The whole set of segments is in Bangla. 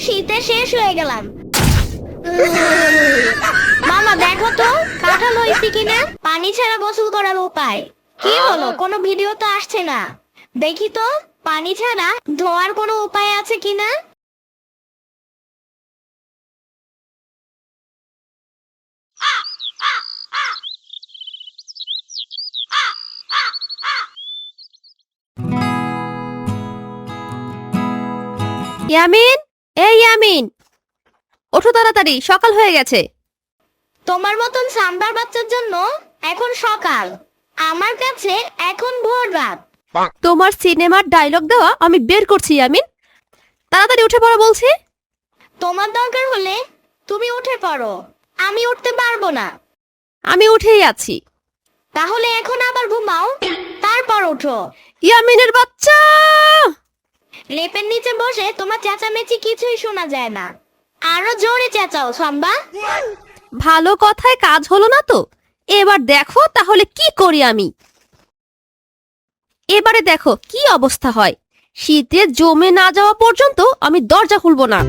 শীতে শেষ হয়ে গেলাম। মামা দেখো তো কাঁঠাল হয়েছে কিনা। পানি ছাড়া গোসল করার উপায় কি হলো? কোনো ভিডিও তো আসছে না। দেখি তো পানি ছাড়া ধোয়ার কোনো উপায় আছে কিনা। ইয়ামিন, এই ইয়ামিন, ওঠো তাড়াতাড়ি, সকাল হয়ে গেছে। তোমার মতন সাম্বার বাচ্চার জন্য এখন সকাল, আমার কাছে এখন ভোর রাত। তোমার সিনেমার ডায়লগ দেওয়া আমি বের করছি ইয়ামিন, তাড়াতাড়ি উঠে পড়ো বলছি। তোমার দরকার হলে তুমি উঠে পড়ো, আমি উঠতে পারবো না। আমি উঠেই আছি। তাহলে এখন আবার ঘুমাও, তারপর ওঠো। ইয়ামিনের বাচ্চা! লেপের নিচে বসে তোমার চেঁচামেচি কিছুই শোনা যায় না। আরো জোরে চেঁচাও সাম্বা। ভালো কথায় কাজ হলো না তো, এবার দেখো তাহলে কি করি আমি। এবারে দেখো কি অবস্থা হয়। শীতে জমে না যাওয়া পর্যন্ত আমি দরজা খুলবো না।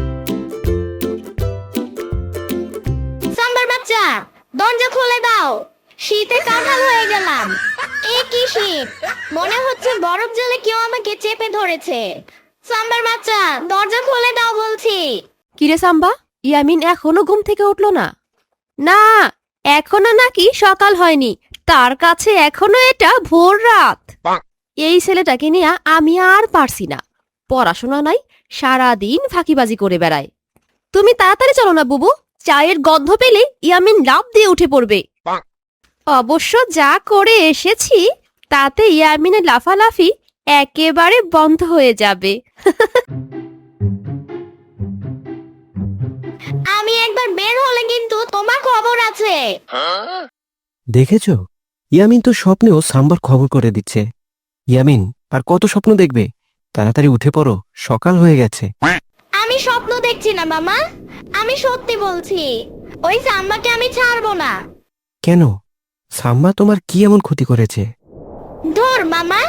সাম্বার বাচ্চা, দরজা খুলে দাও, শীতে কাঁঠাল হয়ে গেলাম। এ কি শীত, মনে হচ্ছে বরফ জলে কেউ আমাকে চেপে ধরেছে। সাম্বার বাচ্চা, দরজা খুলে দাও বলছি। কিরে সাম্বা, ইয়ামিন এখনো ঘুম থেকে উঠলো না? না, এখনো নাকি সকাল হয়নি, তার কাছে এখনো এটা ভোর রাত। এই ছেলেটাকে নিয়ে আমি আর পারছি না। পড়াশোনা নাই, সারাদিন ফাঁকিবাজি করে বেড়ায়। তুমি তাড়াতাড়ি চলো না বুবু, চায়ের গন্ধ পেলে ইয়ামিন লাফ দিয়ে উঠে পড়বে। অবশ্য যা করে এসেছি তাতে ইয়ামিনের লাফালাফি একেবারে বন্ধ হয়ে যাবে। আমি একবার বের হলে কিন্তু তোমার খবর আছে। দেখেছো, ইয়ামিন তো স্বপ্নেও সাম্বার খবর করে দিচ্ছে। ইয়ামিন আর কত স্বপ্ন দেখবে? তাড়াতাড়ি উঠে পড়ো, সকাল হয়ে গেছে। আমি স্বপ্ন দেখছি না মামা, আমি সত্যি বলছি। ওই সাম্বাকে আমি ছাড়বো না। কেন? সাম্বা তোমার কি এমন ক্ষতি করেছে? ধুর মামা,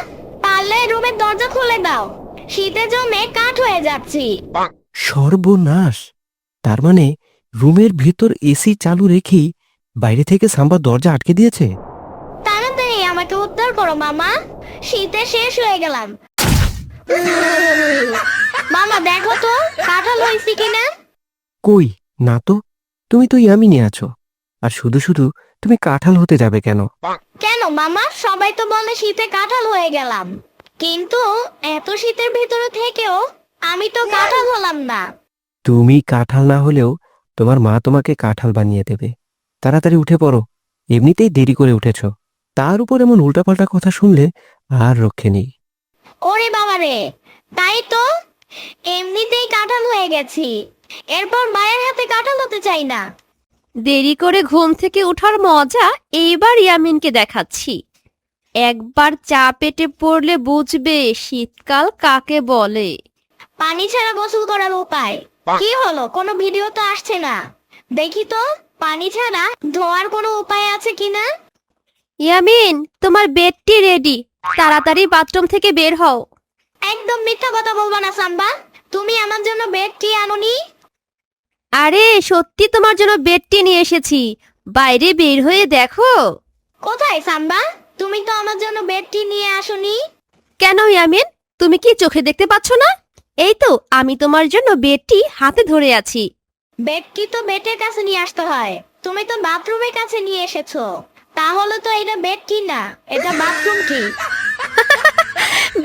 পারলে রুমের দরজা খুলে দাও, শীতে জমে কাঠ হয়ে যাচ্ছি। সর্বনাশ! তার মানে রুমের ভিতর এসি চালু রেখেই বাইরে থেকে সাম্বা দরজা আটকে দিয়েছে। তাড়াতাড়ি আমাকে উদ্ধার করো মামা, শীতে শেষ হয়ে গেলাম। মামা দেখো তো কাঁঠাল হয়েছে কিনা। কই না তো, তুমি তো ইয়ামিনে আছো, আর শুধু শুধু তুমি কাঁঠাল হতে যাবে কেন? কেন মামা, সবাই তো বলে শীতে কাঁঠাল হয়ে গেলাম, কিন্তু এত শীতের ভিতরে থেকেও আমি তো কাঁঠাল হলাম না। তুমি কাঁঠাল না হলেও তোমার মা তোমাকে কাঁঠাল বানিয়ে দেবে। তাড়াতাড়ি উঠে পড়ো, এমনিতেই দেরি করে উঠেছ, তার উপর এমন উল্টাপাল্টা কথা শুনলে আর রক্ষে নেই। ওরে বাবা রে, তাই তো, এমনিতেই কাঁঠাল হয়ে গেছি, এরপর মায়ের হাতে কাঁঠাল হতে চাই না। দেরি করে ঘুম থেকে ওঠার মজা এইবার ইয়ামিনকে দেখাচ্ছি। একবার চা পেটে পড়লে বুঝবে শীতকাল কাকে বলে। পানি ছাড়া গোসল করার উপায় কি হলো? কোনো ভিডিও তো আসছে না। দেখি তো পানি ছাড়া ধোয়ার কোনো উপায় আছে কিনা। ইয়ামিন, তোমার বেডটি রেডি, তাড়াতাড়ি বাথরুম থেকে বের হও। একদম মিথ্যা কথা বলবা না সাম্বা, তুমি আমার জন্য বেডটি আনোনি। আরে সত্যি তোমার জন্য বেডটি নিয়ে এসেছি, বাইরে বের হয়ে দেখো। কোথায় সাম্বা? তুমি তো আমার জন্য বেডটি নিয়ে আসোনি। কেন ইয়ামিন, তুমি কি চোখে দেখতে পাচ্ছ না? এই তো আমি তোমার জন্য বেডটি হাতে ধরে আছি। বেডটি তো বেডের কাছে নিয়ে আসতে হয়, তুমি তো বাথরুমের কাছে নিয়ে এসেছো। তাহলে তো এটা বেডটি না, এটা বাথরুম কি।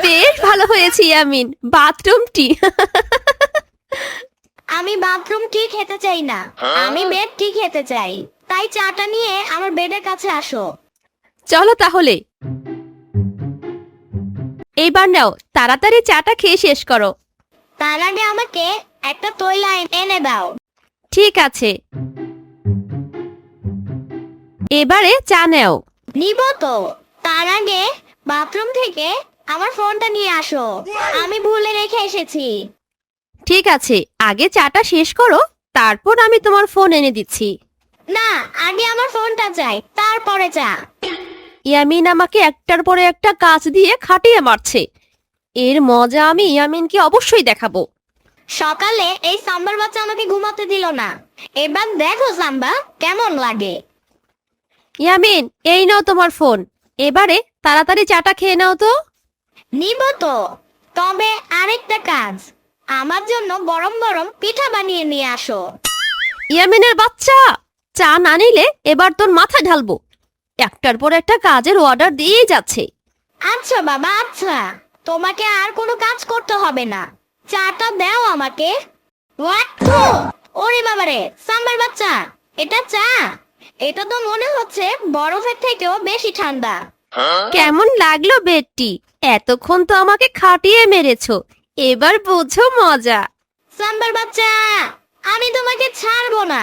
বেশ ভালো হয়েছে ইয়ামিন, বাথরুমটি। আমি বাথরুম টি খেতে চাই না, আমি বেড টি খেতে চাই। তাই চাটা নিয়ে আমার বেডের কাছে আসো। চলো তাহলে, এইবার নাও, তাড়াতাড়ি চাটা খেয়ে শেষ করো। তার আগে আমাকে একটা তৈলা এনে দাও। ঠিক আছে, এবারে চা নেও। নিব তো, তার আগে বাথরুম থেকে আমার ফোনটা নিয়ে আসো, আমি ভুলে রেখে এসেছি। ঠিক আছে, আগে চাটা শেষ করো, তারপর আমি তোমার ফোন এনে দিচ্ছি। না, আগে আমার ফোনটা চাই, তারপরে চা। ইয়ামিন আমাকে একটার পরে একটা কাজ দিয়ে খাটিয়ে মারছে, এর মজা আমি ইয়ামিনকে অবশ্যই দেখাবো। সকালে এই সাম্বার বাচ্চা আমাকে ঘুমাতে দিল না। এবার দেখো সাম্বা কেমন লাগে। ইয়ামিন, এই নাও তোমার ফোন। এবারে তাড়াতাড়ি চাটা খেয়ে নাও তো। নিব তো, তবে আরেকটা কাজ, আমার জন্য গরম গরম পিঠা বানিয়ে নিয়ে আসো। ইয়ামিনের বাচ্চা, চা না নিলে এবার তোর মাথা ঢালবো। একটার পর একটা কাজের অর্ডার দিয়েই যাচ্ছে। আচ্ছা বাবা, আচ্ছা, তোমাকে আর কোনো কাজ করতে হবে না, চাটা দাও আমাকে। ওয়াক্কু! ওরে বাবারে, সাম্বার বাচ্চা, এটা চা? এটা তো মনে হচ্ছে বরফের থেকেও বেশি ঠান্ডা। কেমন লাগলো বেডটি? এতক্ষণ তো আমাকে খাটিয়ে মেরেছো, এবার বোঝো মজা। সাম্বার বাচ্চা, আমি তোমাকে ছাড়বো না।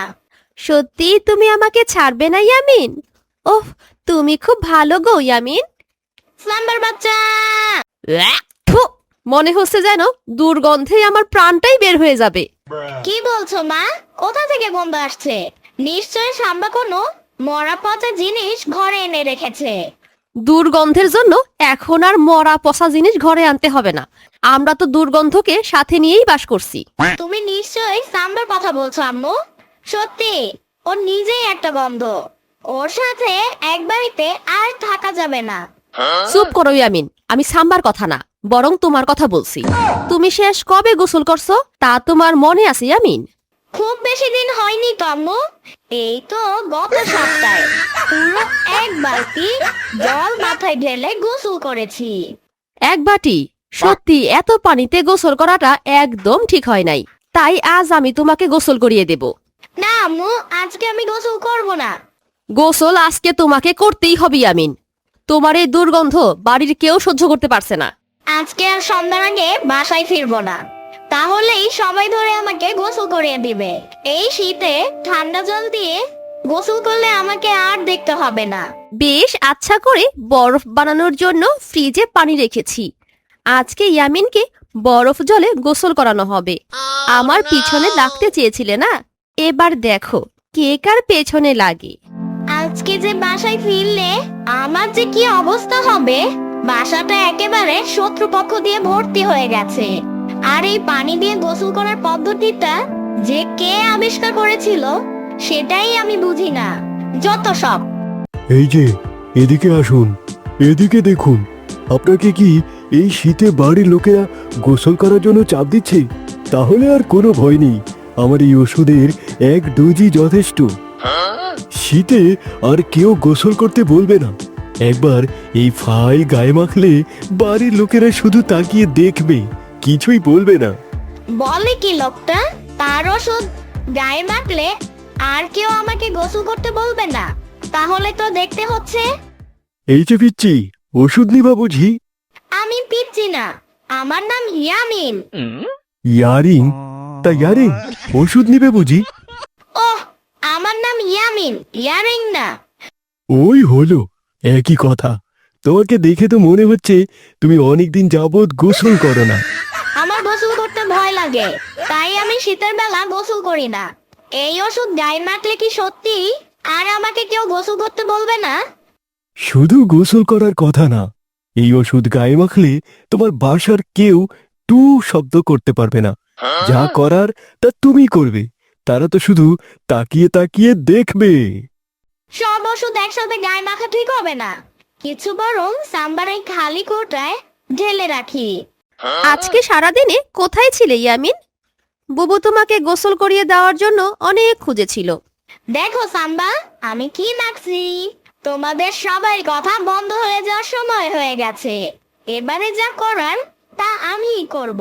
সত্যি তুমি আমাকে ছাড়বে না ইয়ামিন? ওহ, তুমি খুব ভালো গো ইয়ামিন। সাম্বার বাচ্চা! থু, মনে হচ্ছে যেন দুর্গন্ধে আমার প্রাণটাই বের হয়ে যাবে। কি বলছো মা? কোথা থেকে গন্ধ আসছে? নিশ্চয় সাম্বা কোনো মরা পচা জিনিস ঘরে এনে রেখেছে। দুর্গন্ধের জন্য এখন আর মরা পচা জিনিস ঘরে আনতে হবে না। আমরা তো দুর্গন্ধকে সাথে নিয়েই বাস করছি। তুমি নিশ্চয়ই সাম্বার কথা বলছো আম্মু। সত্যি, ও নিজেই একটা গন্ধ। ওর সাথে এক বাড়িতে আর থাকা যাবে না। চুপ করো ইয়ামিন, আমি সাম্বার কথা না, বরং তোমার কথা বলছি। তুমি শেষ কবে গোসল করছো তা তোমার মনে আছে ইয়ামিন? খুব বেশি দিন হয়নি তো আম্মু, এই তো গত সপ্তাহে পুরো এক বালতি জল মাথায় ঢেলে গোসল করেছি। এক বাটি? সত্যি এত পানিতে গোসল করাটা একদম ঠিক হয় নাই। তাই আজ আমি তোমাকে গোসল করিয়ে দেব। না আম্মু, আজকে আমি গোসল করব না। গোসল আজকে তোমাকে করতেই হবে ইয়ামিন। তোমার এই দুর্গন্ধ বাড়ির কেউ সহ্য করতে পারছে না। আজকে আর সন্ধ্যার আগে বাসায় ফিরবো না, তাহলেই সবাই ধরে আমাকে গোসল করিয়ে দিবে। এই শীতে ঠান্ডা জল দিয়ে গোসল করলে আমাকে আর দেখতে হবে না। বেশ, আচ্ছা করে বরফ বানানোর জন্য ফ্রিজে পানি রেখেছি। আজকে ইয়ামিনকে বরফ জলে গোসল করানো হবে। আমার পিছনে লাগতে চেয়েছিলে না? এবার দেখো কে কার পেছনে লাগে। আজকে যে বাসায় ফিরলে আমার যে কি অবস্থা হবে। বাসাটা একেবারে শত্রুপক্ষ দিয়ে ভর্তি হয়ে গেছে। আর এই পানি দিয়ে গোসল করার পদ্ধতিটা যে কে আবিষ্কার করেছিল সেটাই আমি বুঝি না। যত সব। এই যে, এদিকে আসুন, এদিকে দেখুন। আপনাকে কি এই শীতে বাড়ির লোকেরা গোসল করার জন্য চাপ দিচ্ছে? তাহলে আর কোনো ভয় নেই, আমার এই ওষুধের এক ডোজই যথেষ্ট। শীতে আর কেউ গোসল করতে বলবে না। একবার এই ফাইল গায়ে মাখলে বাড়ির লোকেরা শুধু তাকিয়ে দেখবে, কিছুই বলবে না। বলে কি লোকটা, তার ওষুধ গায়ে মাখলে আর কেউ আমাকে গোসল করতে বলবে না? তাহলে তো দেখতে হচ্ছে এই যে পিচ্ছি, ওষুধ নিবা বুঝি? আমি পিচ্ছি না, আমার নাম ইয়ামিন। ইয়ারিং? তা ইয়ারিং ওষুধ নিবে বুঝি? ওহ, আমার নাম ইয়ামিন, ইয়ারিং না। ওই হলো, একই কথা। তোমাকে দেখে তো মনে হচ্ছে তুমি অনেকদিন যাবৎ গোসল করো না। আমার গোসল করতে ভয় লাগে, তাই আমি শীতের বেলা গোসল করি না। এই ওষুধ গায়ে মাখলে কি সত্যি আর আমাকে কেউ গোসল করতে বলবে না? শুধু গোসল করার কথা না, এই ওষুধ গায়ে মাখলে তোমার বাসার কেউ টু শব্দ করতে পারবে না। যা করার তা তুমি করবে, তারা তো শুধু তাকিয়ে তাকিয়ে দেখবে। সব ওষুধ একসাথে গায়ে মাখা ঠিক হবে না, কিছু বরং সাম্বার এই খালি কোটায় ঢেলে রাখি। আজকে সারাদিনে কোথায় ছিলে ইয়ামিন? বুবু তোমাকে গোসল করিয়ে দেওয়ার জন্য অনেক খুঁজেছিল। দেখো সাম্বা, আমি কি মাখছি। তোমাদের সবাই কথা বন্ধ হয়ে যাওয়ার সময় হয়ে গেছে। এবারে যা করার তা আমিই করব,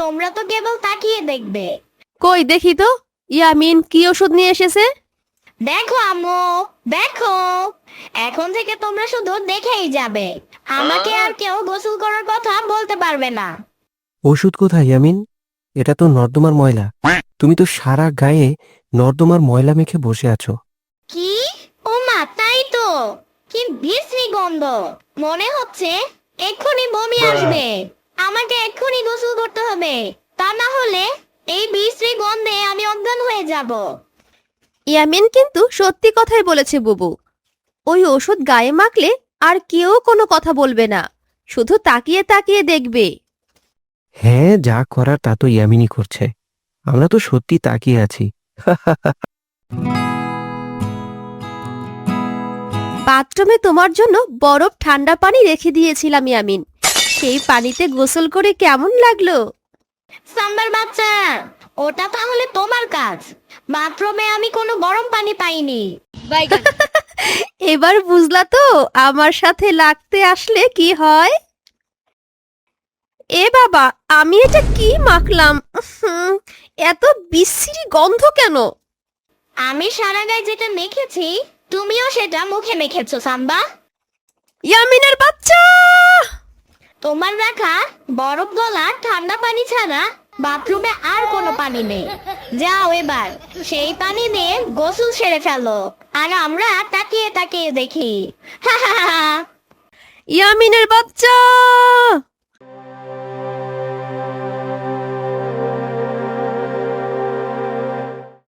তোমরা তো কেবল তাকিয়ে দেখবে। কই দেখি তো ইয়ামিন কি ওষুধ নিয়ে এসেছে। দেখো আম্মু, দেখো, এখন থেকে তোমরা শুধু দেখেই যাবে, আমাকে আর কেউ গোসল করার কথা বলতে পারবে না। ওষুধ কোথায় ইয়ামিন? এটা তো নর্দমার ময়লা। তুমি তো সারা গায়ে নর্দমার ময়লা মেখে বসে আছো। কি? ও মা, তাই তো, কি বিশ্রী গন্ধ। মনে হচ্ছে এক্ষুনি বমি আসবে। আমাকে এক্ষুনি গোসল করতে হবে, তা না হলে এই বিশ্রী গন্ধে আমি অজ্ঞান হয়ে যাব। ইয়ামিন কিন্তু সত্যি কথাই বলেছে বুবু। ওই ওষুধ গায়ে মাখলে আর কেউ কোনো কথা বলবে না, শুধু তাকিয়ে তাকিয়ে দেখবে। হ্যাঁ, যা করার তা তো ইয়ামিনী করছে। আমরা তো সত্যি তাকিয়ে আছি। বাথরুমে তোমার জন্য বরফ ঠান্ডা পানি রেখে দিয়েছিলাম ইয়ামিন। সেই পানিতে গোসল করে কেমন লাগলো? সাম্বার বাচ্চা, ওটা তাহলে তোমার কাজ। বাথরুমে আমি কোনো গরম পানি পাইনি। এবার বুঝলা তো আমার সাথে লাগতে আসলে কি হয়? এ বাবা, আমি এটা কি মাখলাম? এত বিশ্রী গন্ধ কেন? আমি সারা গায়ে যেটা মেখেছি, তুমিও সেটা মুখে মেখেছো সাম্বা। ইয়ামিনের বাচ্চা! তোমার রাখা বরফ গলা ঠান্ডা পানি ছাড়া বাথরুমে আর কোনো পানি নেই। যাও এবার সেই পানি দিয়ে গোসল সেরে ফেলো, আর আমরা তাকিয়ে তাকিয়ে দেখি। ইয়ামিনের বাচ্চা!